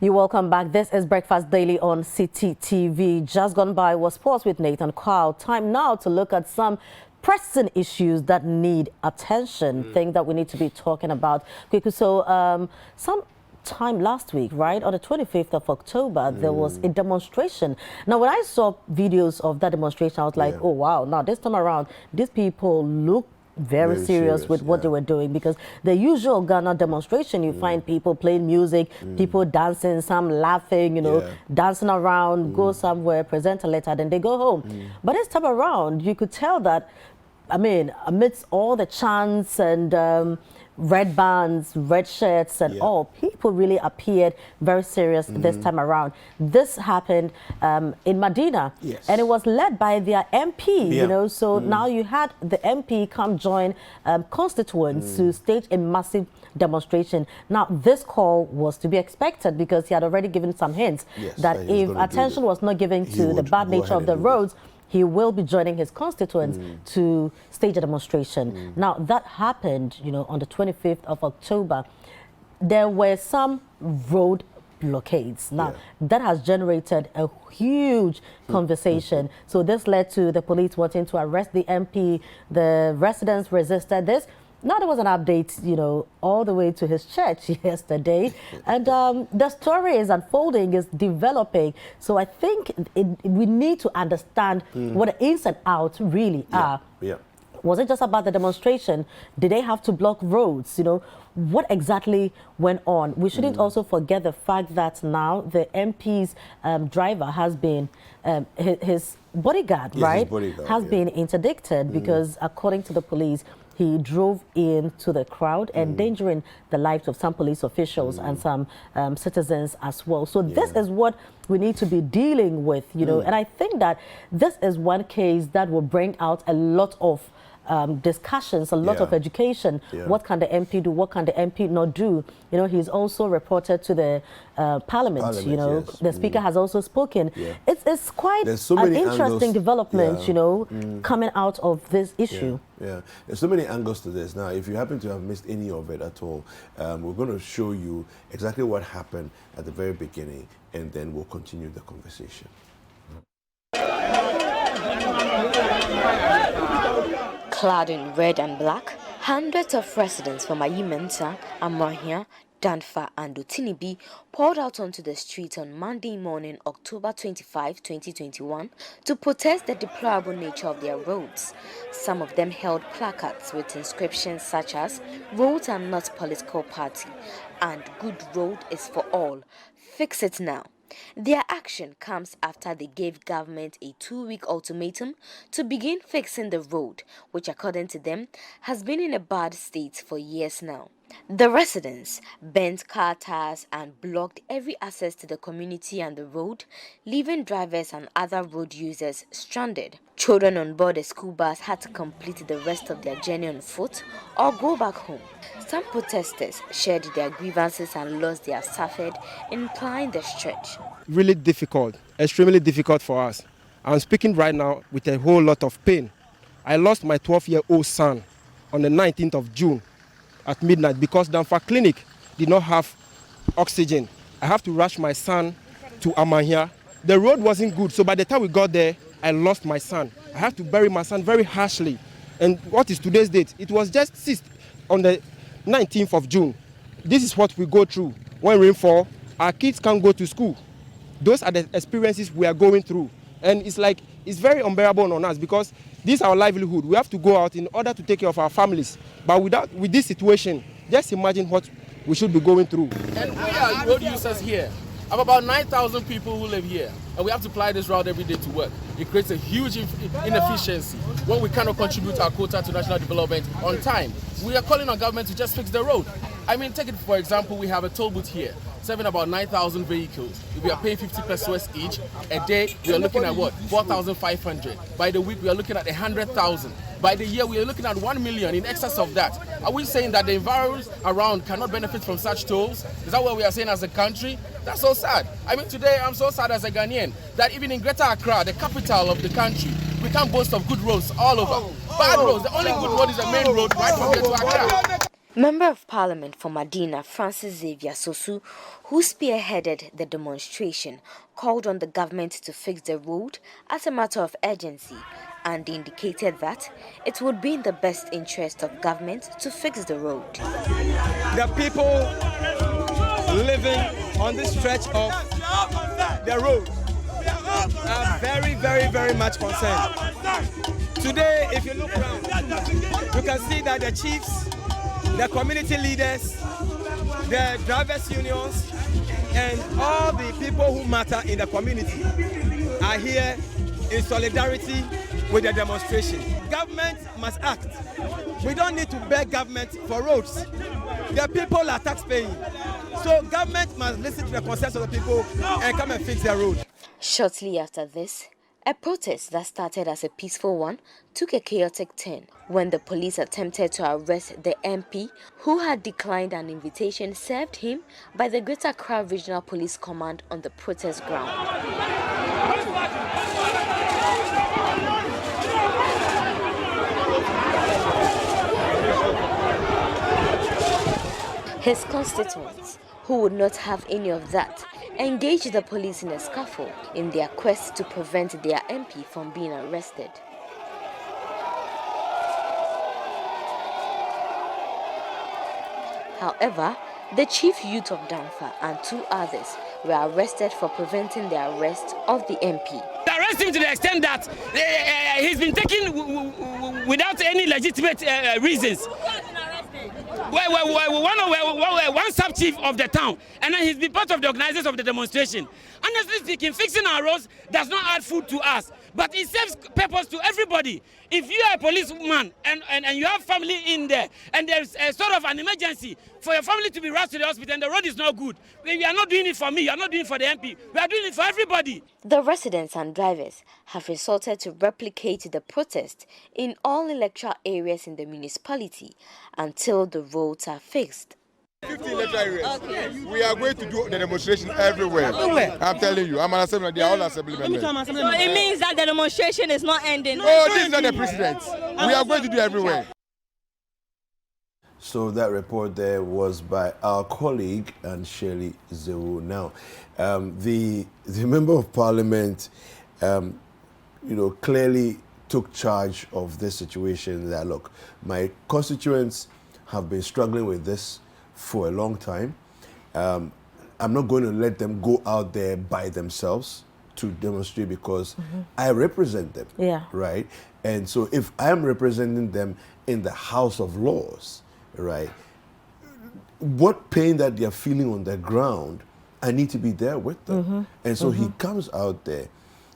You're welcome back. This is Breakfast Daily on CTTV. Just gone by was Sports with Nathan Kyle. Time now to look at some pressing issues that need attention, things that we need to be talking about quickly. So, some time last week, right, on the 25th of October, there was a demonstration. Now, when I saw videos of that demonstration, I was like, oh, wow. Now, this time around, these people look very serious with what they were doing, because the usual Ghana demonstration, you find people playing music, people dancing, some laughing, you know, dancing around, go somewhere, present a letter, then they go home. But this time around, you could tell that, I mean, amidst all the chants and red bands, red shirts and all, people really appeared very serious this time around. This happened in Madina, and it was led by their MP, you know, so now you had the MP come join constituents to stage a massive demonstration. Now, this call was to be expected because he had already given some hints that if attention was not given to the bad nature of the roads, he will be joining his constituents to stage a demonstration. Now, that happened, you know, on the 25th of October. There were some road blockades. Now, that has generated a huge conversation. So this led to the police wanting to arrest the MP. The residents resisted this. Now, there was an update, you know, all the way to his church yesterday. And the story is unfolding, is developing. So I think we need to understand what the ins and outs really are. Was it just about the demonstration? Did they have to block roads? You know, what exactly went on? We shouldn't also forget the fact that now the MP's driver has been, his bodyguard, right? His bodyguard, has been interdicted because, according to the police, he drove into the crowd, endangering the lives of some police officials and some citizens as well. So this is what we need to be dealing with, you know, and I think that this is one case that will bring out a lot of discussions, a lot of education. What can the MP do? What can the MP not do? You know, he's also reported to the Parliament, you know, the Speaker has also spoken. It's quite an interesting development, you know, coming out of this issue. There's so many angles to this. Now, if you happen to have missed any of it at all, we're going to show you exactly what happened at the very beginning, and then we'll continue the conversation. Clad in red and black, hundreds of residents from Ayimenta, Amahia, Danfa and Otinibi poured out onto the streets on Monday morning, October 25, 2021, to protest the deplorable nature of their roads. Some of them held placards with inscriptions such as "Roads are not political party" and "Good road is for all. Fix it now." Their action comes after they gave government a 2-week ultimatum to begin fixing the road, which, according to them, has been in a bad state for years now. The residents bent car tires and blocked every access to the community and the road, leaving drivers and other road users stranded. Children on board the school bus had to complete the rest of their journey on foot or go back home. Some protesters shared their grievances and loss they have suffered in plying the stretch. Really difficult, extremely difficult for us. I'm speaking right now with a whole lot of pain. I lost my 12-year-old son on the 19th of June at midnight because Danfa Clinic did not have oxygen. I have to rush my son to Amahia. The road wasn't good, so by the time we got there, I lost my son. I have to bury my son very harshly. And what is today's date? It was just seized on the 19th of June. This is what we go through. When rainfall, our kids can't go to school. Those are the experiences we are going through. And it's like, it's very unbearable on us because this is our livelihood. We have to go out in order to take care of our families. But with this situation, just imagine what we should be going through. And we are road users here. I have about 9,000 people who live here, and we have to ply this route every day to work. It creates a huge inefficiency when we cannot contribute our quota to national development on time. We are calling on government to just fix the road. I mean, take it for example, we have a toll booth here, serving about 9,000 vehicles. If we are paying 50 pesos each, a day we are looking at what? 4,500. By the week we are looking at 100,000. By the year we are looking at 1 million, in excess of that. Are we saying that the environs around cannot benefit from such tolls? Is that what we are saying as a country? That's so sad. I mean, today I'm so sad as a Ghanaian that even in Greater Accra, the capital of the country, we can't boast of good roads all over. Bad roads, the only good road is the main road right from here to Accra. Member of Parliament for Madina, Francis-Xavier Sosu, who spearheaded the demonstration, called on the government to fix the road as a matter of urgency and indicated that it would be in the best interest of government to fix the road. The people living on this stretch of the road are very, very, very much concerned. Today, if you look around, you can see that the chiefs, the community leaders, the drivers' unions, and all the people who matter in the community are here in solidarity with the demonstration. Government must act. We don't need to beg government for roads. The people are tax-paying. So government must listen to the concerns of the people and come and fix their road. Shortly after this, a protest that started as a peaceful one took a chaotic turn when the police attempted to arrest the MP who had declined an invitation served him by the Greater Accra Regional Police Command on the protest ground. His constituents, who would not have any of that, engaged the police in a scuffle in their quest to prevent their MP from being arrested. However, the chief youth of Danfa and 2 others were arrested for preventing the arrest of the MP. Arrest him to the extent that he's been taken without any legitimate reasons. One sub-chief of the town, and then he's been part of the organizers of the demonstration. Honestly speaking, fixing our roads does not add food to us, but it serves purpose to everybody. If you are a policeman and you have family in there, and there's a sort of an emergency for your family to be rushed to the hospital and the road is not good, we are not doing it for me, you are not doing it for the MP, we are doing it for everybody. The residents and drivers have resorted to replicate the protest in all electoral areas in the municipality until the roads are fixed. 15 electoral areas. Okay. We are going to do the demonstration everywhere. I'm telling you, I'm an assembly, they are all assembly members. So it means that the demonstration is not ending. Oh, this is not the precedent. We are going to do everywhere. So that report there was by our colleague and Shirley Zewu. Now, the member of parliament, clearly took charge of this situation. That look, my constituents have been struggling with this for a long time. I'm not going to let them go out there by themselves to demonstrate because I represent them. Yeah. Right. And so if I'm representing them in the House of Laws, right, what pain that they're feeling on the ground, I need to be there with them. And so he comes out there.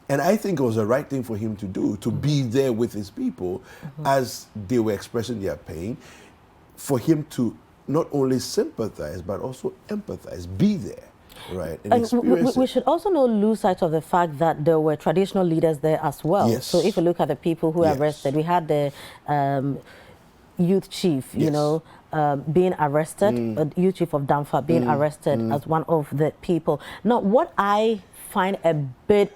And I think it was the right thing for him to do, to be there with his people as they were expressing their pain, for him to not only sympathize, but also empathize, be there. Right, and we should also not lose sight of the fact that there were traditional leaders there as well. Yes. So if you look at the people who were arrested, we had the youth chief, being arrested, youth chief of Danfa being arrested as one of the people. Now, what I find a bit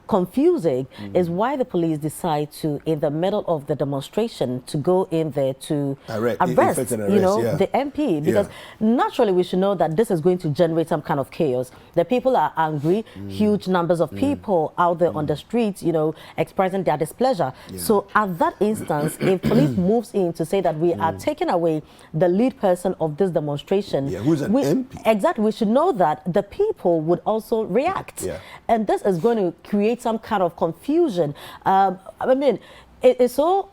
confusing is why the police decide to, in the middle of the demonstration, to go in there to arrest the MP, because naturally we should know that this is going to generate some kind of chaos. The people are angry, huge numbers of people out there on the streets, expressing their displeasure. So at that instance, if police moves in to say that we are taking away the lead person of this demonstration, who's an MP? Exactly, we should know that the people would also react. And this is going to create some kind of confusion. I mean, it's so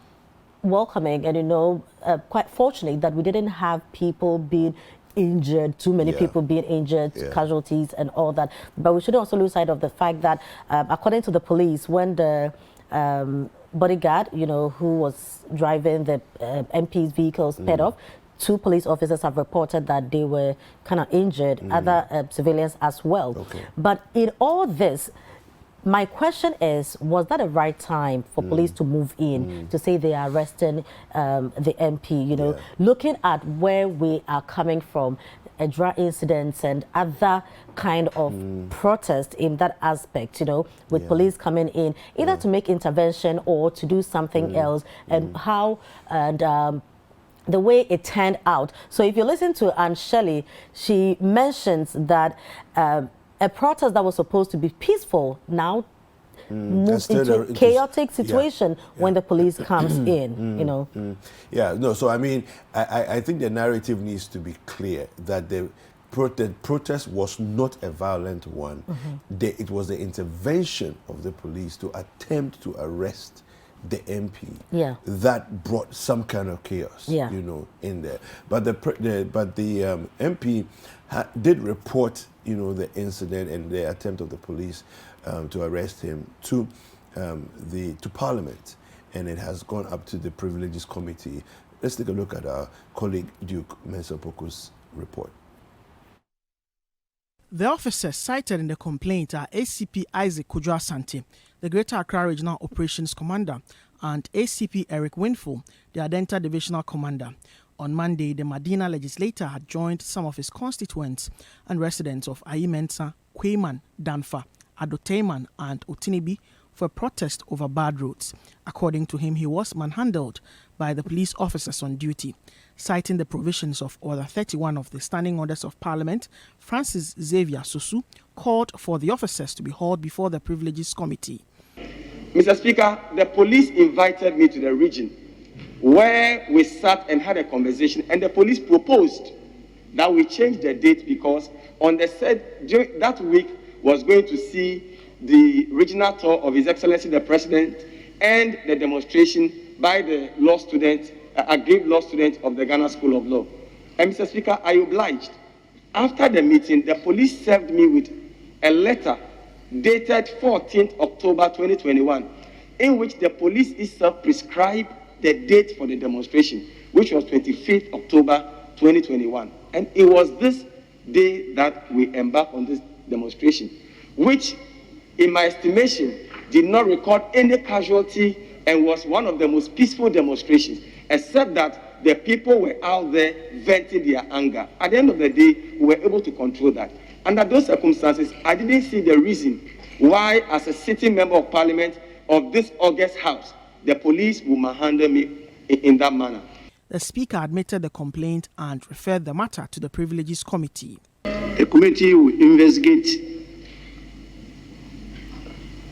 welcoming and, quite fortunate that we didn't have people being injured, too many people being injured, casualties and all that. But we should also lose sight of the fact that, according to the police, when the bodyguard, who was driving the MP's vehicle sped off, 2 police officers have reported that they were kind of injured, other civilians as well. But in all this, my question is, was that a right time for police to move in to say they are arresting the MP? Looking at where we are coming from, Edra incidents and other kind of protest in that aspect, with police coming in, either to make intervention or to do something else, and how the way it turned out. So if you listen to Anne Shelley, she mentions that a protest that was supposed to be peaceful now moves into a chaotic situation when the police comes in, you know. Yeah, no, so I mean, I think the narrative needs to be clear that the protest was not a violent one. It was the intervention of the police to attempt to arrest the MP that brought some kind of chaos, you know, in there. But the MP did report, you know, the incident and the attempt of the police to arrest him to Parliament, and it has gone up to the Privileges Committee. Let's take a look at our colleague Duke Mensah-Poku's report. The officers cited in the complaint are ACP Isaac Kwadwo Asante, the Greater Accra Regional Operations Commander, and ACP Eric Winful, the Adenta Divisional Commander. On Monday, the Madina legislator had joined some of his constituents and residents of Ayimensa, Kweyman, Danfa, Adoteyman, and Otinibi for a protest over bad roads. According to him, he was manhandled by the police officers on duty. Citing the provisions of Order 31 of the Standing Orders of Parliament, Francis-Xavier Sosu called for the officers to be hauled before the Privileges Committee. Mr. Speaker, the police invited me to the region where we sat and had a conversation, and the police proposed that we change the date because on the said that week was going to see the regional tour of His Excellency the President and the demonstration by the law students, aggrieved law students of the Ghana School of Law. And Mr. Speaker, I obliged. After the meeting, the police served me with a letter dated 14th October 2021, in which the police itself prescribed the date for the demonstration, which was 25th October 2021. And it was this day that we embarked on this demonstration, which, in my estimation, did not record any casualty and was one of the most peaceful demonstrations, except that the people were out there venting their anger. At the end of the day, we were able to control that. Under those circumstances, I didn't see the reason why, as a sitting member of Parliament of this August House, the police will manhandle me in that manner. The Speaker admitted the complaint and referred the matter to the Privileges Committee. A committee will investigate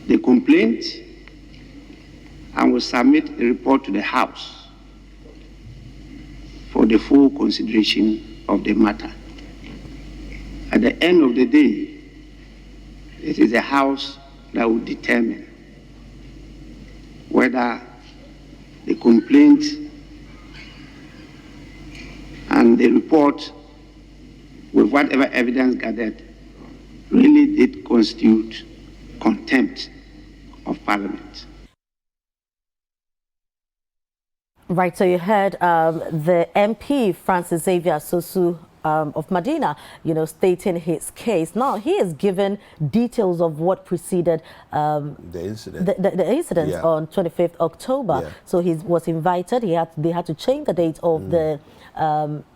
the complaint and will submit a report to the House for the full consideration of the matter. At the end of the day, it is the House that will determine whether the complaint and the report, with whatever evidence gathered, really did constitute contempt of Parliament. Right, so you heard the MP, Francis-Xavier Sosu, of Madina, you know, stating his case. Now, he is given details of what preceded the incident. The incident on 25th October. So he was invited. They had to change the date of the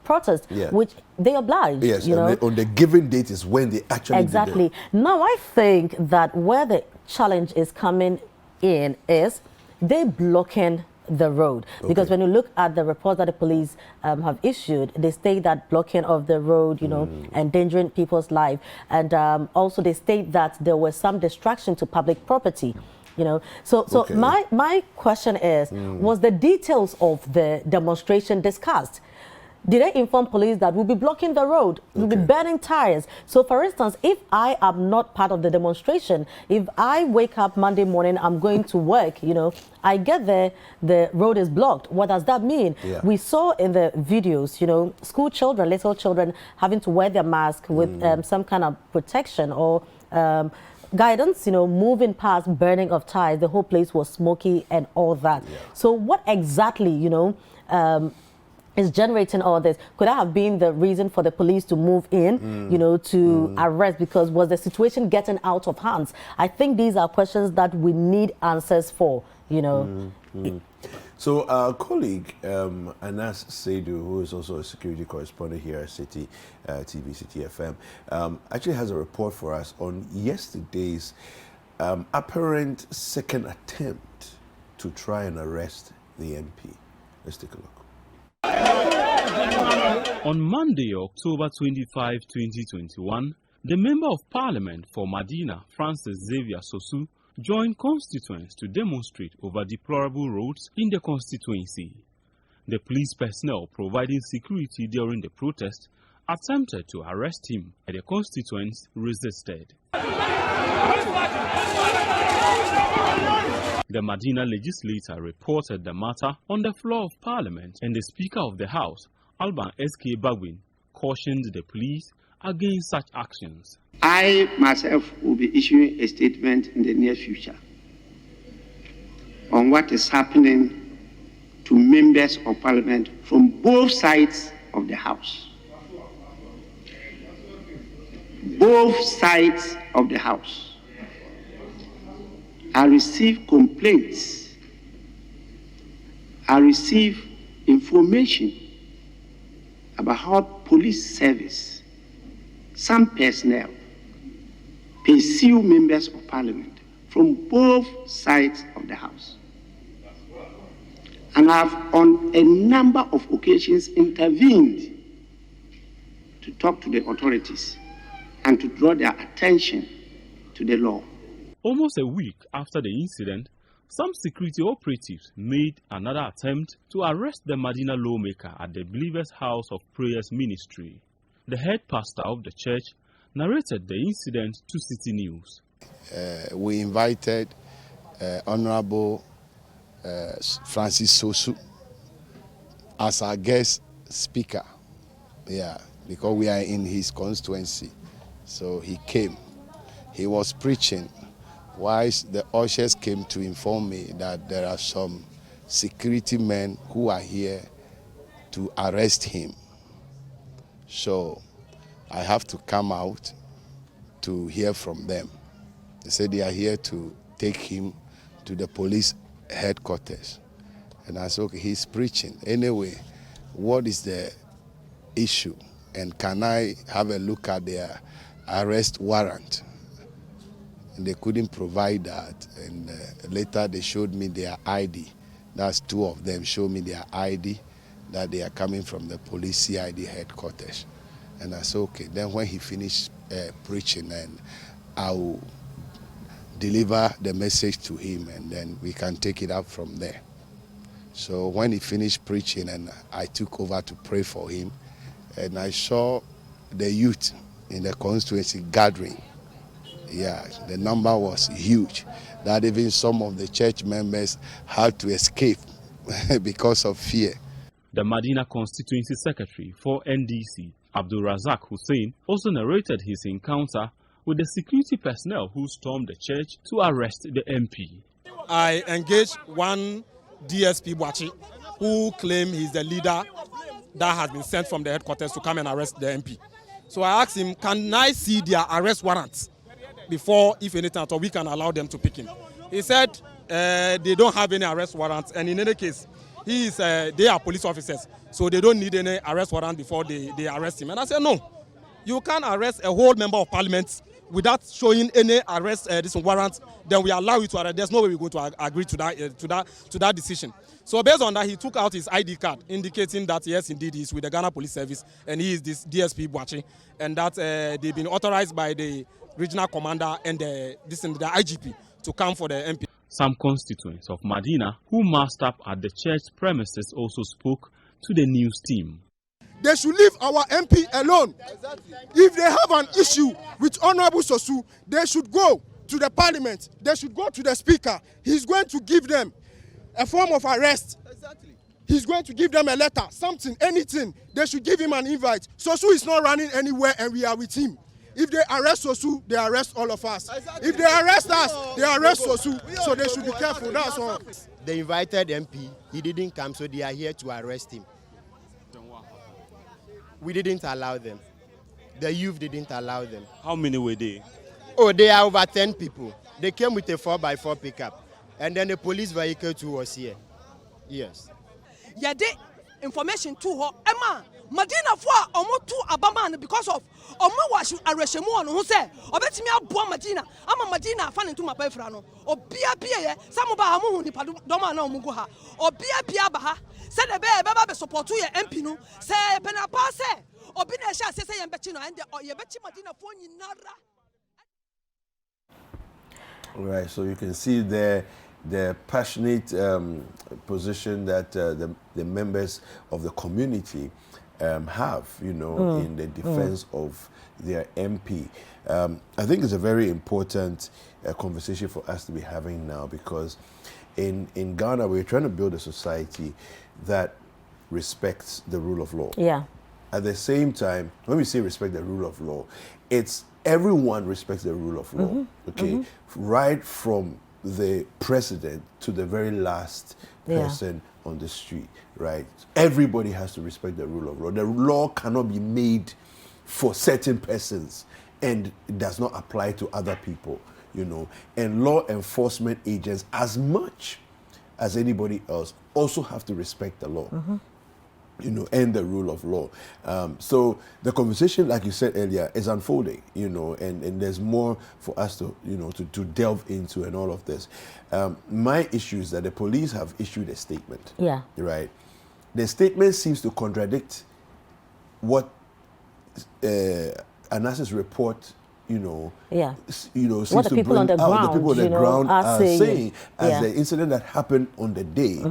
protest, which they obliged. Yes, you know, on the given date is when they actually did it. Now, I think that where the challenge is coming in is they blocking the road, because when you look at the report that the police have issued, they state that blocking of the road, you know, endangering people's life, and also they state that there was some distraction to public property, you know. So my question is, was the details of the demonstration discussed? Did they inform police that we'll be blocking the road, we'll be burning tires? So, for instance, if I am not part of the demonstration, if I wake up Monday morning, I'm going to work, you know, I get there, the road is blocked. What does that mean? We saw in the videos, you know, school children, little children having to wear their mask with some kind of protection or guidance, you know, moving past, burning of tires. The whole place was smoky and all that. So what exactly, you know, is generating all this? Could that have been the reason for the police to move in, you know, to arrest? Because was the situation getting out of hands? I think these are questions that we need answers for, you know. So our colleague, Anas Saidu, who is also a security correspondent here at City TV, City FM, actually has a report for us on yesterday's apparent second attempt to try and arrest the MP. Let's take a look. On Monday, October 25, 2021, the Member of Parliament for Madina, Francis-Xavier Sosu, joined constituents to demonstrate over deplorable roads in the constituency. The police personnel providing security during the protest attempted to arrest him, but the constituents resisted. The Madina legislator reported the matter on the floor of Parliament, and the Speaker of the House, Alban S.K. Bagwin, cautioned the police against such actions. I myself will be issuing a statement in the near future on what is happening to members of Parliament from both sides of the House. Both sides of the House. I receive complaints. I receive information about how police service, some personnel, pursue members of Parliament from both sides of the House. And I have on a number of occasions intervened to talk to the authorities and to draw their attention to the law. Almost a week after the incident, some security operatives made another attempt to arrest the Madina lawmaker at the Believers' House of Prayers Ministry. The head pastor of the church narrated the incident to City News. We invited Honorable Francis Sosu as our guest speaker, because we are in his constituency. So he came. He was preaching. Whilst the ushers came to inform me that there are some security men who are here to arrest him. So I have to come out to hear from them. They said they are here to take him to the police headquarters. And I said, okay, he's preaching. Anyway, what is the issue? And can I have a look at their arrest warrant? And they couldn't provide that. And later they showed me their ID. That's two of them showed me their ID, that they are coming from the police CID headquarters. And I said, okay. Then when he finished preaching, and I will deliver the message to him, and then we can take it up from there. So when he finished preaching, and I took over to pray for him, and I saw the youth in the constituency gathering. Yeah, the number was huge, that even some of the church members had to escape because of fear. The Madina Constituency Secretary for NDC, Abdul Razak Hussein, also narrated his encounter with the security personnel who stormed the church to arrest the MP. I engaged one DSP Bwachi, who claimed he's the leader that has been sent from the headquarters to come and arrest the MP. So I asked him, can I see their arrest warrants before, if anything at all, we can allow them to pick him? He said they don't have any arrest warrants, and in any case, they are police officers, so they don't need any arrest warrant before they arrest him. And I said, no, you can't arrest a whole member of parliament without showing any arrest warrant. Then we allow you to arrest. There's no way we're going to agree to that decision. So based on that, he took out his ID card, indicating that yes, indeed, he's with the Ghana Police Service and he is this DSP Bwachi, and that they've been authorized by the regional commander and the IGP to come for the MP. Some constituents of Madina who massed up at the church premises also spoke to the news team. They should leave our MP alone. Exactly. If they have an issue with Honorable Sosu, they should go to the parliament. They should go to the speaker. He's going to give them a form of arrest. Exactly. He's going to give them a letter, something, anything. They should give him an invite. Sosu is not running anywhere and we are with him. If they arrest Sosu, they arrest all of us. Exactly. If they arrest us, they arrest Sosu. So they should be careful, that's all. They invited MP, he didn't come, so they are here to arrest him. We didn't allow them. The youth didn't allow them. How many were they? Oh, they are over 10 people. They came with a 4x4 pickup. And then the police vehicle too was here. Yes. Yeah, information to her. Emma, Madina for almost 2 Abaman because of Omo Arashemo who said, or bet me a boy Madina. I'm a Madina fan into my boyfriend. Or Pia, some of our moon, Domano Muguha, or Pia Baha, said a bear support to your MP, no, say Penapa say, or Binesha say, and Betino, and your Betty Madina for you, Nara. Right, so you can see the passionate position that the members of the community have, you know, in the defense of their MP. I think it's a very important conversation for us to be having now, because in Ghana we're trying to build a society that respects the rule of law. Yeah. At the same time, when we say respect the rule of law, it's everyone respects the rule of law, okay? Right from the president to the very last person on the street, right? Everybody has to respect the rule of law. The law cannot be made for certain persons and it does not apply to other people, you know. And law enforcement agents, as much as anybody else, also have to respect the law. You know, and the rule of law. So the conversation, like you said earlier, is unfolding, you know, and there's more for us to, you know, to delve into and all of this. My issue is that the police have issued a statement. Yeah. Right. The statement seems to contradict what Anas's report, you know, seems what the to people bring on the out ground, the people on the ground are saying as yeah. the incident that happened on the day.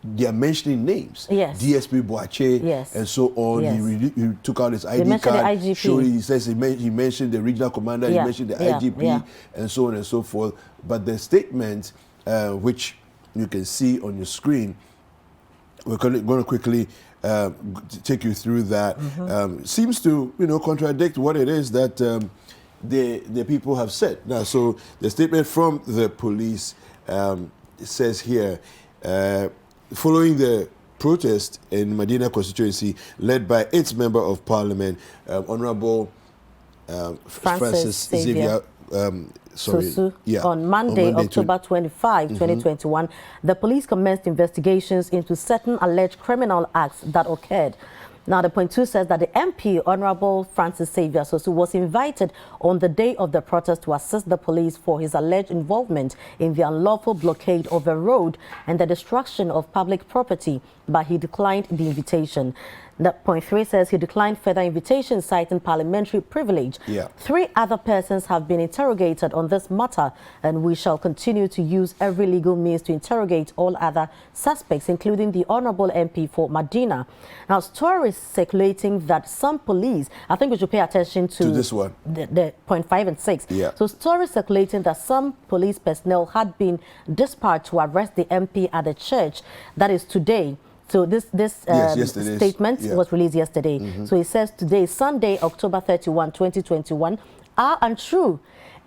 They are mentioning names. Yes. DSP Boache and so on. Yes. He took out his ID card. He says he mentioned the regional commander. He mentioned the IGP and so on and so forth. But the statement, which you can see on your screen, we're going to quickly take you through that. Seems to, you know, contradict what it is that the people have said. Now, so the statement from the police says here. Following the protest in Madina constituency led by its member of parliament, Honorable Francis-Xavier, Sosu, on Monday, October 25, 2021, the police commenced investigations into certain alleged criminal acts that occurred. Now, the point 2 says that the MP, Honorable Francis-Xavier Sosu, was invited on the day of the protest to assist the police for his alleged involvement in the unlawful blockade of a road and the destruction of public property, but he declined the invitation. That point 3 says he declined further invitations, citing parliamentary privilege. 3 other persons have been interrogated on this matter, and we shall continue to use every legal means to interrogate all other suspects, including the Honorable MP for Madina. Now, stories circulating that some police, I think we should pay attention to this one, the point 5 and 6. So stories circulating that some police personnel had been dispatched to arrest the MP at the church. That is today. So this statement was released yesterday. So it says today, Sunday, October 31, 2021, are untrue.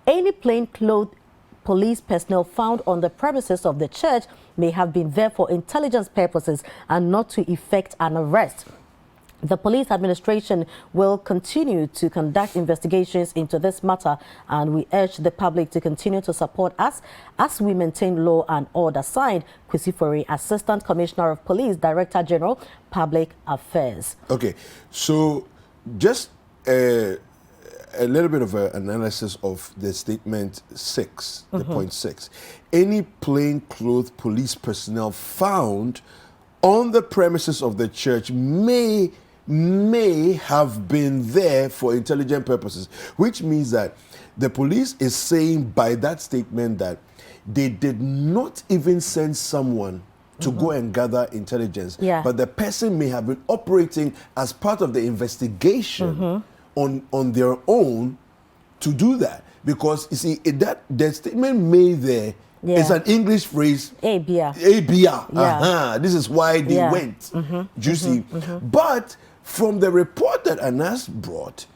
Any plainclothes police personnel found on the premises of the church may have been there for intelligence purposes and not to effect an arrest. The police administration will continue to conduct investigations into this matter, and we urge the public to continue to support us as we maintain law and order. Signed, Kwesifori, Assistant Commissioner of Police, Director General, Public Affairs. Okay, so just a little bit of an analysis of the statement 6, the point 6. Any plainclothes police personnel found on the premises of the church may have been there for intelligent purposes, which means that the police is saying by that statement that they did not even send someone to go and gather intelligence, but the person may have been operating as part of the investigation on their own to do that. Because you see, that the statement made there is an English phrase. Abia. This is why they went. You see? But from the report that Anas brought,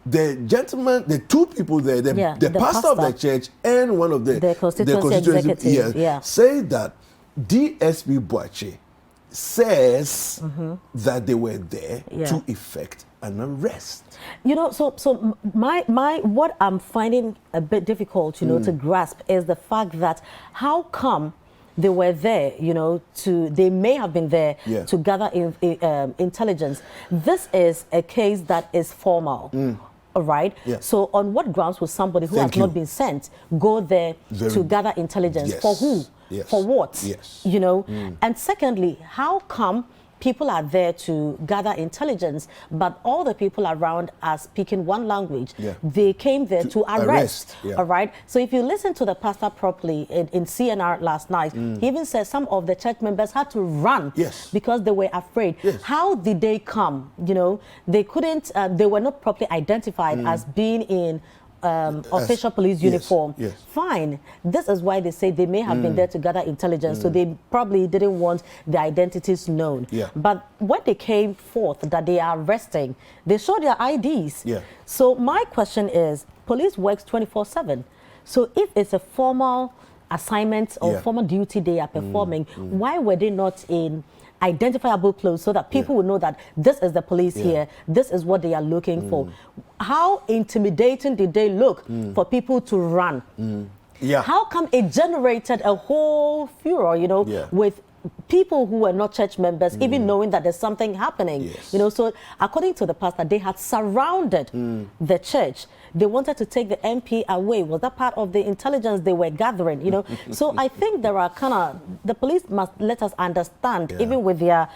the gentleman, the 2 people there, the pastor of the church and one of the constituency executive, say that DSP Boache says that they were there to effect an arrest. You know, so my what I'm finding a bit difficult, you know, to grasp is the fact that how come they were there, they may have been there Yeah. to gather intelligence. This is a case that is formal. All right. Yeah. So on what grounds would somebody who Thank has you. not been sent go there to gather intelligence? Yes. For who? Yes. For what? Yes. And secondly, how come people are there to gather intelligence, but all the people around are speaking one language? Yeah. They came there to arrest. Yeah. All right. So if you listen to the pastor properly in CNR last night, he even said some of the church members had to run because they were afraid. Yes. How did they come? They couldn't, they were not properly identified as being in official police uniform. Yes. Fine. This is why they say they may have been there to gather intelligence, so they probably didn't want the identities known. Yeah. But when they came forth that they are arresting, they showed their IDs. Yeah. So my question is, police works 24/7. So if it's a formal assignment or formal duty they are performing, why were they not in identifiable clothes so that people will know that this is the police here, this is what they are looking for? How intimidating did they look for people to run? Yeah. How come it generated a whole furor, with people who were not church members, even knowing that there's something happening? So according to the pastor, they had surrounded the church. They wanted to take the MP away. Was that part of the intelligence they were gathering? So I think there are the police must let us understand, even with their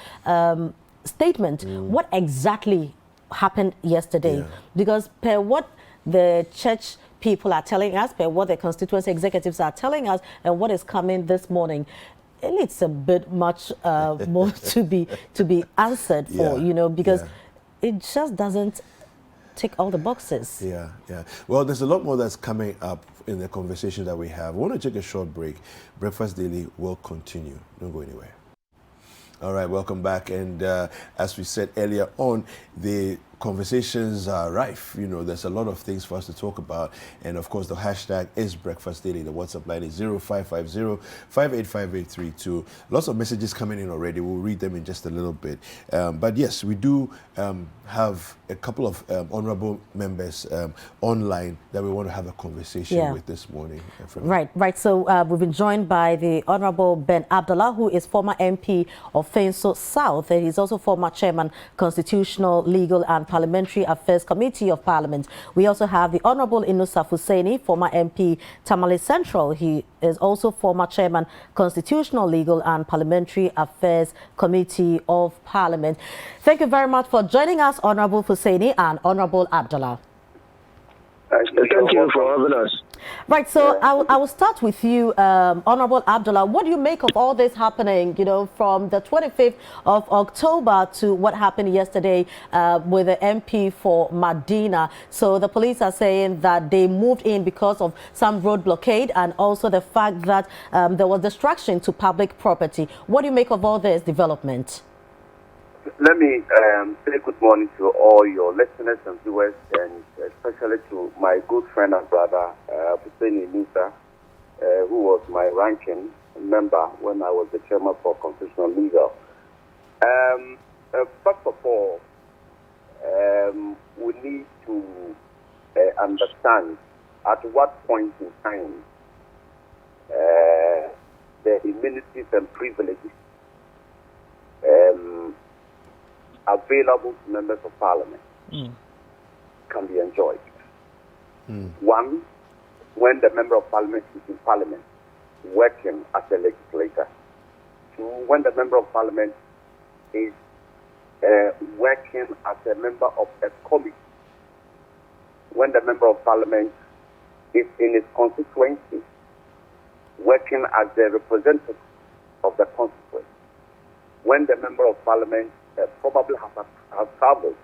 statement, what exactly happened yesterday. Because per what the church people are telling us, per what the constituency executives are telling us, and what is coming this morning, it needs a bit much more to be answered for, because it just doesn't tick all the boxes. Yeah. Well, there's a lot more that's coming up in the conversation that we have. We want to take a short break. Breakfast Daily will continue. Don't go anywhere. All right, welcome back. And as we said earlier on, the conversations are rife. There's a lot of things for us to talk about. And of course, the hashtag is Breakfast Daily. The WhatsApp line is 0550-585832. Lots of messages coming in already. We'll read them in just a little bit. But yes, we do have a couple of honorable members online that we want to have a conversation with this morning. Right. So we've been joined by the Honorable Ben Abdullah, who is former MP of Fenso South, and he's also former chairman, Constitutional, Legal and Parliamentary Affairs Committee of Parliament. We also have the Honorable Inusa Hussaini, former MP, Tamale Central. He is also former chairman, Constitutional, Legal and Parliamentary Affairs Committee of Parliament. Thank you very much for joining us, Honorable Hussaini and Honorable Abdullah. Thank you for having us. Right, so I will start with you, Honorable Abdullah. What do you make of all this happening, from the 25th of October to what happened yesterday with the MP for Madina? So the police are saying that they moved in because of some road blockade and also the fact that there was destruction to public property. What do you make of all this development? Let me say good morning to all your listeners and viewers, and especially to my good friend and brother, Hussaini Musa, who was my ranking member when I was the chairman for Constitutional Legal. First of all, we need to understand at what point in time the immunities and privileges available to members of parliament can be enjoyed. One, when the member of parliament is in parliament working as a legislator. Two, when the member of parliament is working as a member of a committee. When the member of parliament is in his constituency working as the representative of the constituency. When the member of parliament probably has traveled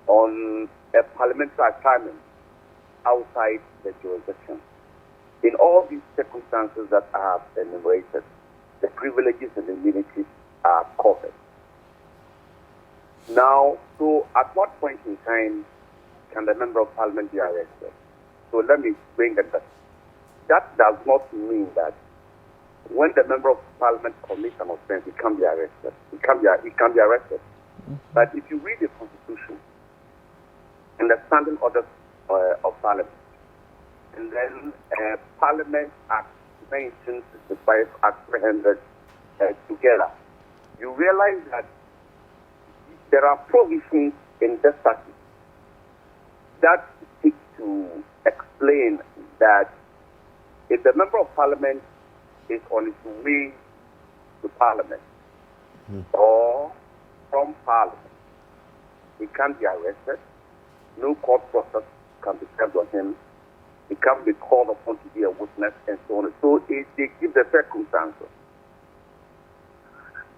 on a parliamentary assignment outside the jurisdiction. In all these circumstances that I have enumerated, the privileges and immunities are covered. Now, so at what point in time can the member of parliament be arrested? So let me bring it back. That does not mean that when the member of parliament commits an offense, he can be arrested. He can be arrested. But if you read the Constitution and the standing orders of Parliament, and then Parliament Act 1965 Act 300 together, you realize that there are provisions in the statute that seek to explain that if the member of parliament is on his way to parliament or from parliament, he can't be arrested, no court process can be served on him, he can't be called upon to be a witness, and so on. So they give the circumstances.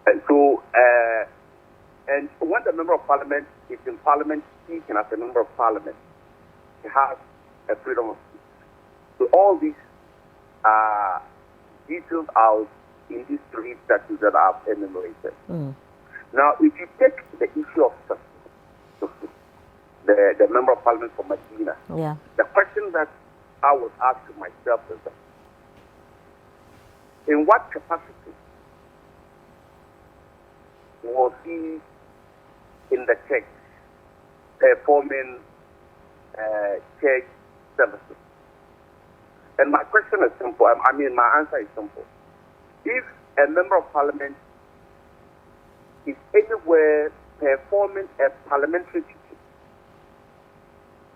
And so, and when the member of parliament is in parliament speaking as a member of parliament, he has a freedom of speech. So all these are detailed out in these three statutes that I've enumerated. Now, if you take the issue of Sosu, the member of parliament for Madina, the question that I would ask myself is that, in what capacity was he in the church performing church services? And my question is simple. I mean, my answer is simple. If a member of parliament is anywhere performing a parliamentary duty,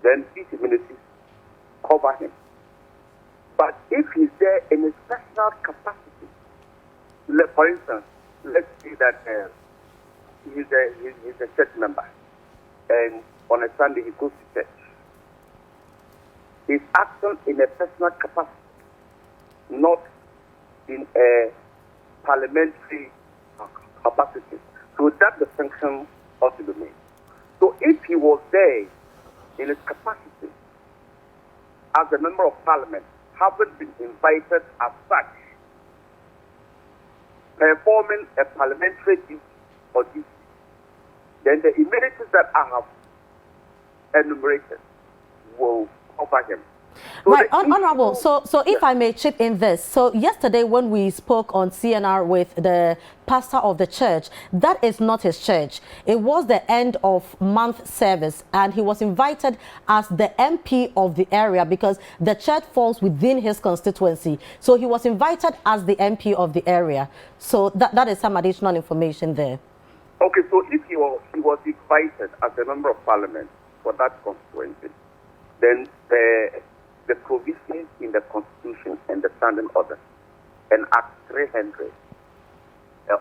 then these immunities cover him. But if he's there in a special capacity, for instance, let's say that he's a church member, and on a Sunday he goes to church. He's acting in a personal capacity, not in a parliamentary capacity. So that distinction ought to be made. So if he was there in his capacity as a member of parliament, having been invited as such, performing a parliamentary duty or duty, then the immunities that I have enumerated will cover him. So right, Honorable, so if I may chip in this. So yesterday when we spoke on CNR with the pastor of the church, that is not his church. It was the end of month service, and he was invited as the MP of the area because the church falls within his constituency. So he was invited as the MP of the area. So that is some additional information there. Okay, so if he was invited as a member of parliament for that constituency, then the provisions in the Constitution and the Standing Order and Act 300,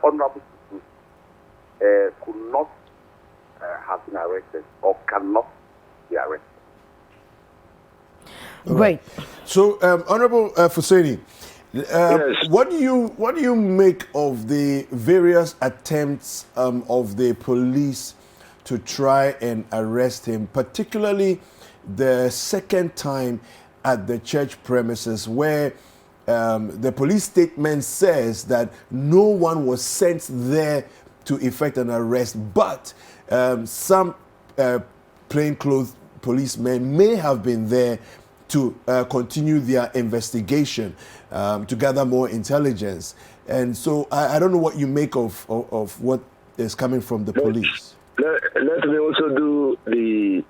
Honorable Sosu could not have been arrested or cannot be arrested. Great. So, Honorable Fuseni, what do you make of the various attempts of the police to try and arrest him, particularly the second time at the church premises, where the police statement says that no one was sent there to effect an arrest, but some plainclothes policemen may have been there to continue their investigation, to gather more intelligence. And so I don't know what you make of what is coming from the police. Let me also do the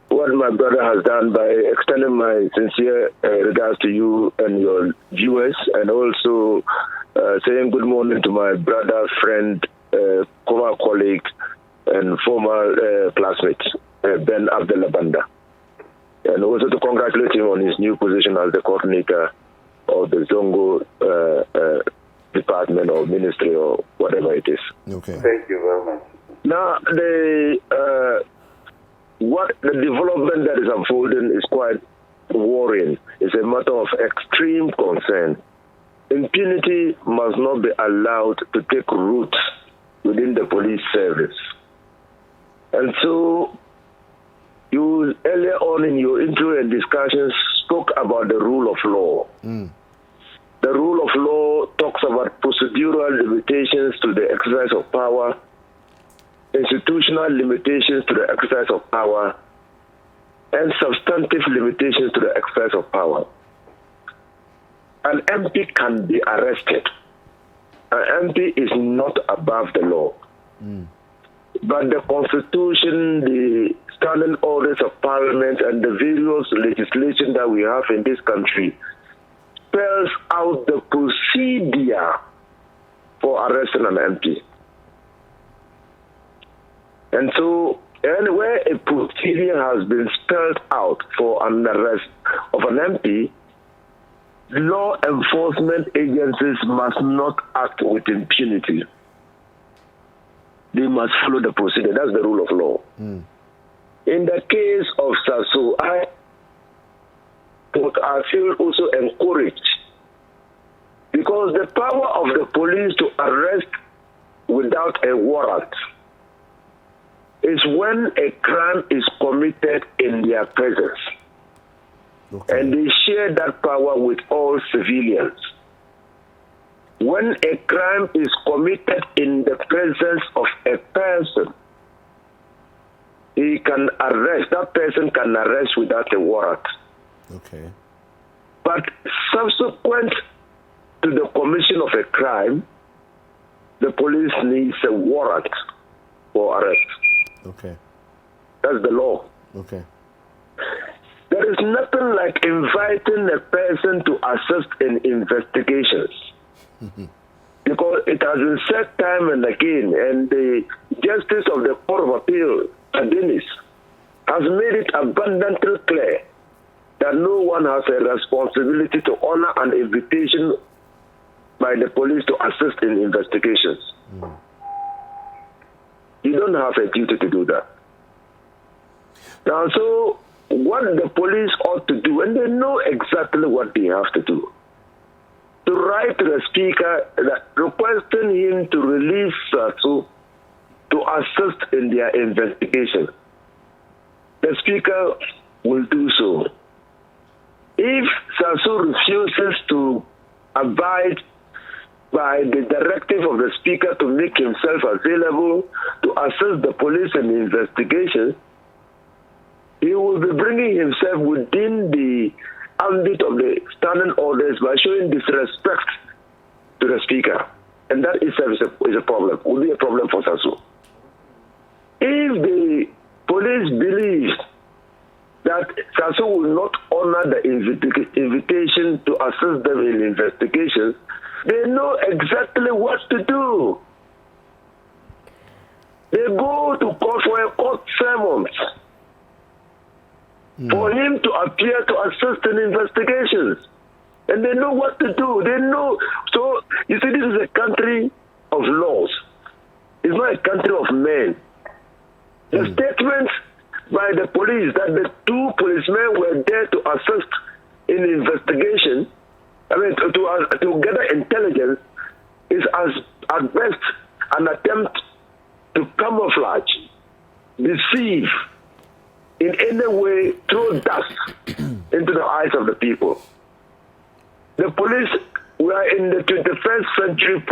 what my brother has done by extending my sincere regards to you and your viewers, and also saying good morning to my brother, friend, former colleague, and former classmate, Ben Abdullah, and also to congratulate him on his new position as the coordinator of the Zongo department or ministry or whatever it is. Okay. Thank you very much. Now, what the development that is unfolding is quite worrying. It's a matter of extreme concern. Impunity must not be allowed to take root within the police service. And so, you earlier on in your intro and discussions spoke about the rule of law. The rule of law talks about procedural limitations to the exercise of power, institutional limitations to the exercise of power, and substantive limitations to the exercise of power. An MP can be arrested. An MP is not above the law. But the Constitution, the standing orders of Parliament, and the various legislation that we have in this country spells out the procedure for arresting an MP. And so, anywhere a procedure has been spelled out for an arrest of an MP, law enforcement agencies must not act with impunity. They must follow the procedure. That's the rule of law. In the case of Sosu, I feel also encouraged because the power of the police to arrest without a warrant is when a crime is committed in their presence. Okay. And they share that power with all civilians. When a crime is committed in the presence of a person, he can arrest, that person can arrest without a warrant. Okay. But subsequent to the commission of a crime, the police needs a warrant for arrest. Okay. That's the law. Okay. There is nothing like inviting a person to assist in investigations. Because it has been said time and again, and the justice of the Court of Appeal, Dennis, has made it abundantly clear that no one has a responsibility to honor an invitation by the police to assist in investigations. You don't have a duty to do that. Now, so what the police ought to do, and they know exactly what they have to do, to write to the Speaker that requesting him to release Sosu to assist in their investigation. The Speaker will do so. If Sosu refuses to abide by the directive of the Speaker to make himself available to assist the police in the investigation, he will be bringing himself within the ambit of the standing orders by showing disrespect to the Speaker. And that itself is a problem, will be a problem for Sosu. If the police believe that Sosu will not honor the invitation to assist them in investigations, they know exactly what to do. They go to court for a court summons for him to appear to assist in investigations. And they know what to do. They know. So, you see, this is a country of laws. It's not a country of men. The statement by the police that the two policemen were there to assist in the investigation, to gather intelligence, is at best an attempt to camouflage, deceive, in any way throw dust into the eyes of the people. The police, we are in the 21st century,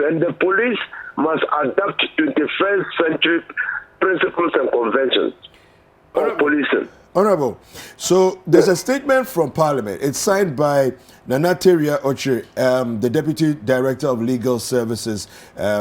and the police must adapt 21st century principles and conventions of policing. Honorable, so there's a statement from Parliament. It's signed by Nana Teria Oche, the Deputy Director of Legal Services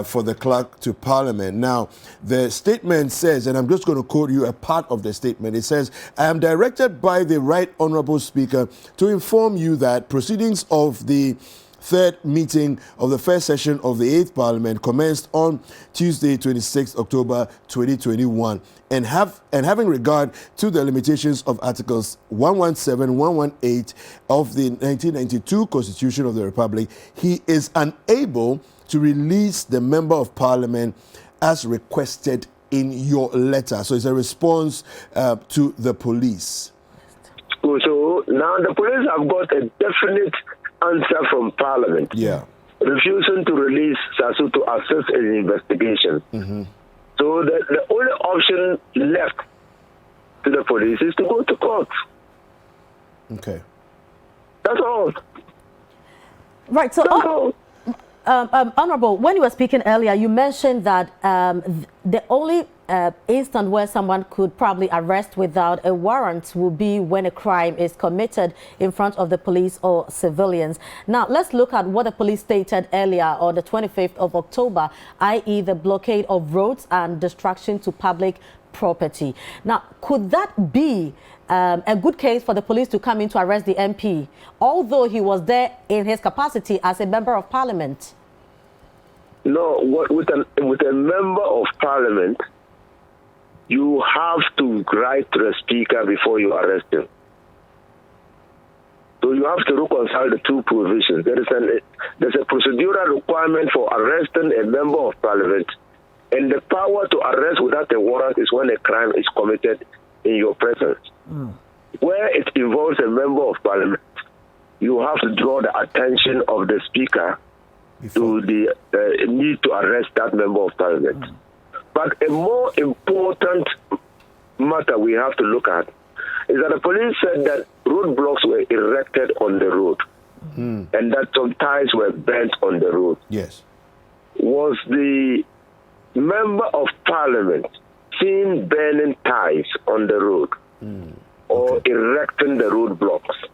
for the Clerk to Parliament. Now, the statement says, and I'm just going to quote you a part of the statement. It says, I am directed by the Right Honorable Speaker to inform you that proceedings of the third meeting of the first session of the 8th Parliament commenced on Tuesday, 26 October 2021, and having regard to the limitations of Articles 117, 118 of the 1992 Constitution of the Republic, he is unable to release the Member of Parliament as requested in your letter. So it's a response to the police. So now the police have got a definite answer from Parliament, refusing to release Sosu to assist in the investigation. So the only option left to the police is to go to court. Okay. That's all. Right, so Honorable, when you were speaking earlier, you mentioned that the only instant where someone could probably arrest without a warrant will be when a crime is committed in front of the police or civilians. Now, let's look at what the police stated earlier on the 25th of October, i.e. the blockade of roads and destruction to public property. Now, could that be a good case for the police to come in to arrest the MP, although he was there in his capacity as a member of parliament? No, with a member of parliament, you have to write to the speaker before you arrest him. So you have to reconcile the two provisions. There's a procedural requirement for arresting a member of parliament, and the power to arrest without a warrant is when a crime is committed in your presence. Where it involves a member of parliament, you have to draw the attention of the speaker to the need to arrest that member of parliament. But a more important matter we have to look at is that the police said that roadblocks were erected on the road and that some ties were bent on the road. Yes. Was the member of parliament seen burning ties on the road or erecting the roadblocks?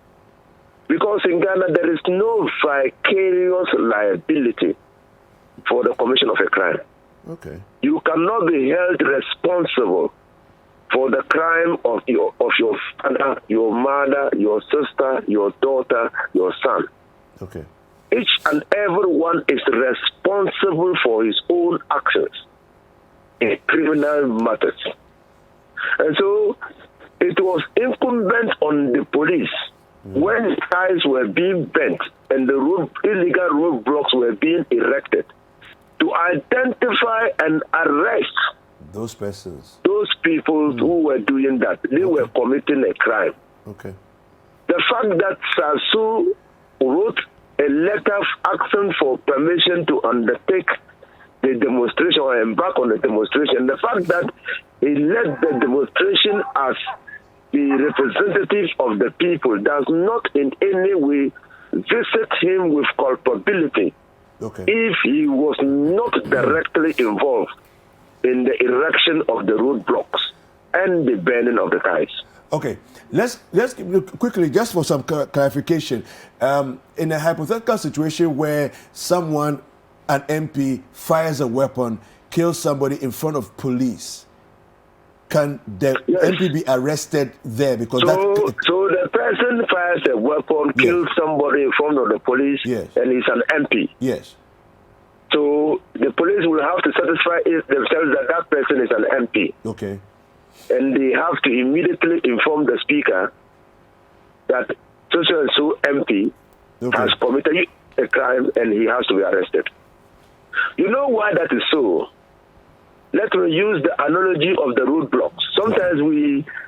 Because in Ghana, there is no vicarious liability for the commission of a crime. Okay. You cannot be held responsible for the crime of your father, your mother, your sister, your daughter, your son. Okay. Each and every one is responsible for his own actions in criminal matters. And so it was incumbent on the police when ties were being bent and the illegal roadblocks were being erected to identify and arrest those persons, those people who were doing that. They were committing a crime. Okay. The fact that Sosu wrote a letter asking for permission to undertake the demonstration or embark on the demonstration, the fact that he led the demonstration as the representative of the people does not in any way visit him with culpability if he was not directly involved in the erection of the roadblocks and the burning of the ties. Okay, let's quickly, just for some clarification, in a hypothetical situation where someone, an MP, fires a weapon, kills somebody in front of police, can the MP be arrested there? Because so the person fires a weapon, kills somebody in front of the police, and he's an MP. Yes. So the police will have to satisfy themselves that that person is an MP. Okay. And they have to immediately inform the speaker that so and so MP has committed a crime and he has to be arrested. You know why that is so? Let me use the analogy of the roadblocks. Sometimes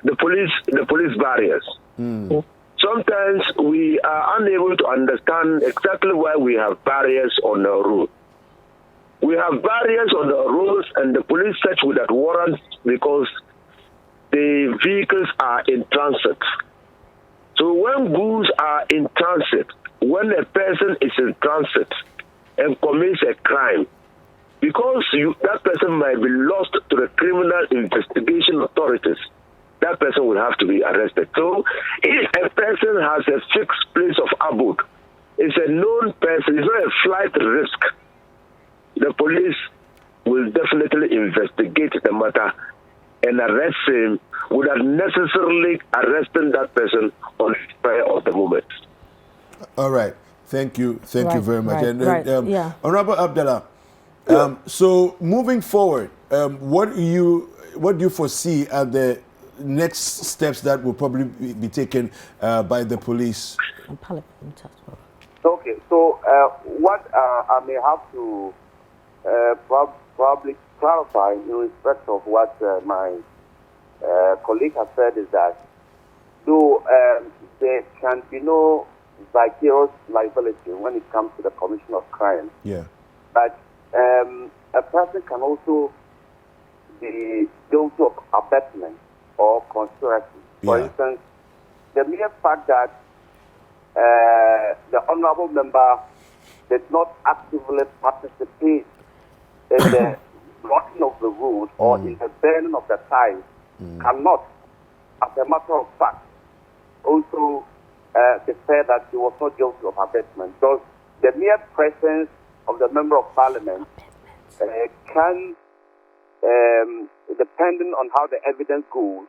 the police barriers. Sometimes we are unable to understand exactly why we have barriers on the road. We have barriers on the roads and the police search without warrants because the vehicles are in transit. So when goods are in transit, when a person is in transit and commits a crime, because that person might be lost to the criminal investigation authorities, that person will have to be arrested. So if a person has a fixed place of abode, it's a known person, it's not a flight risk, the police will definitely investigate the matter and arrest him without necessarily arresting that person on the spur of the moment. All right. Thank you. Thank you very much. Honorable Abdullah, so moving forward, what do you foresee are the next steps that will probably be taken by the police? Okay, so what I may have to probably clarify in respect of what my colleague has said is that though there can be no vicarious liability when it comes to the commission of crime, but a person can also be guilty of abetment or conspiracy. For instance, the mere fact that the honorable member did not actively participate in the blocking of the road or in the burning of the ties cannot, as a matter of fact, also declare that he was not guilty of abetment. So the mere presence of the member of parliament can, depending on how the evidence goes,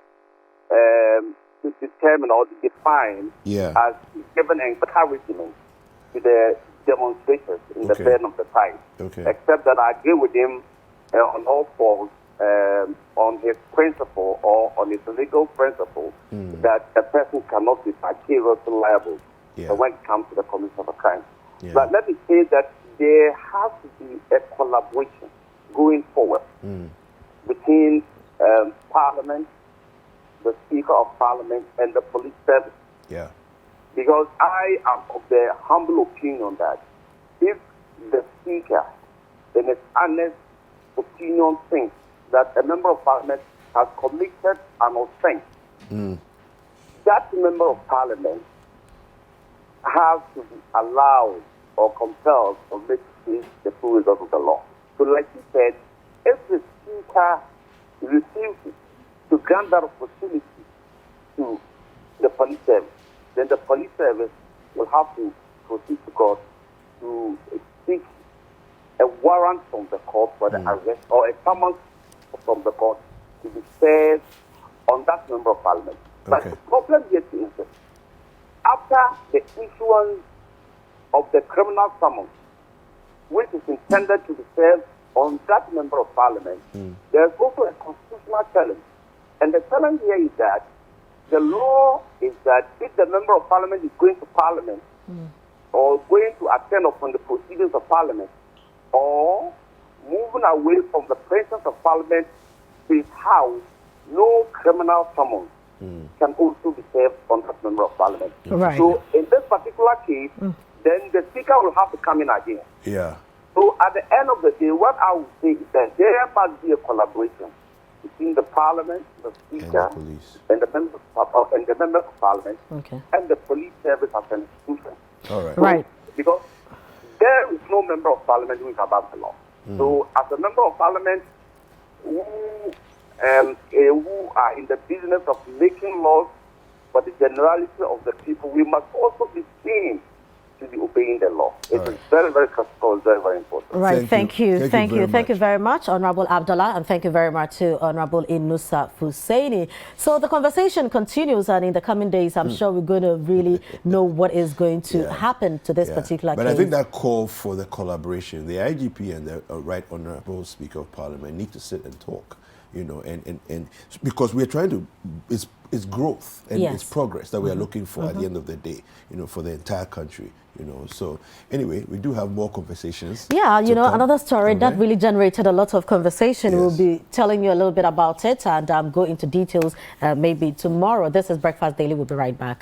to determine or to define as giving encouragement to the demonstrators in the burn of the tide. Except that I agree with him on all falls on his principle or on his legal principle that a person cannot be vicariously liable when it comes to the commission of a crime. But let me say that there has to be a collaboration going forward between Parliament, the Speaker of Parliament, and the police service. Because I am of the humble opinion that if the Speaker, in his honest opinion, thinks that a member of Parliament has committed an offense, that member of Parliament has to be allowed or compelled to make the full result of the law. So like you said, if the Speaker refuses to grant that opportunity to the police service, then the police service will have to proceed to court to seek a warrant from the court for the arrest or a summons from the court to be served on that member of Parliament. But the problem here is this. After the issuance of the criminal summons, which is intended to be served on that member of Parliament, there's also a constitutional challenge. And the challenge here is that the law is that if the member of Parliament is going to Parliament or going to attend upon the proceedings of Parliament or moving away from the presence of Parliament to his house, no criminal summons can also be served on that member of Parliament. So in this particular case, then the Speaker will have to come in again. So at the end of the day, what I would say is that there must be a collaboration between the Parliament, the Speaker, and the members of Parliament, and the police service as an institution. So, because there is no member of Parliament who is above the law. So as a member of Parliament who are in the business of making laws for the generality of the people, we must also be seen to be obeying the law. It is very, very critical, very, very important. Thank you very much, Honorable Abdullah, and thank you very much to Honorable Inusa Fusaini. So the conversation continues, and in the coming days, I'm sure we're going to really know what is going to happen to this particular case. But I think that call for the collaboration, the IGP and the Right Honorable Speaker of Parliament need to sit and talk, you know, and because we're trying to, it's growth and it's progress that we are looking for at the end of the day, you know, for the entire country. You know, so anyway, we do have more conversations. Yeah, you know, another story that really generated a lot of conversation. We'll be telling you a little bit about it and go into details maybe tomorrow. This is Breakfast Daily. We'll be right back.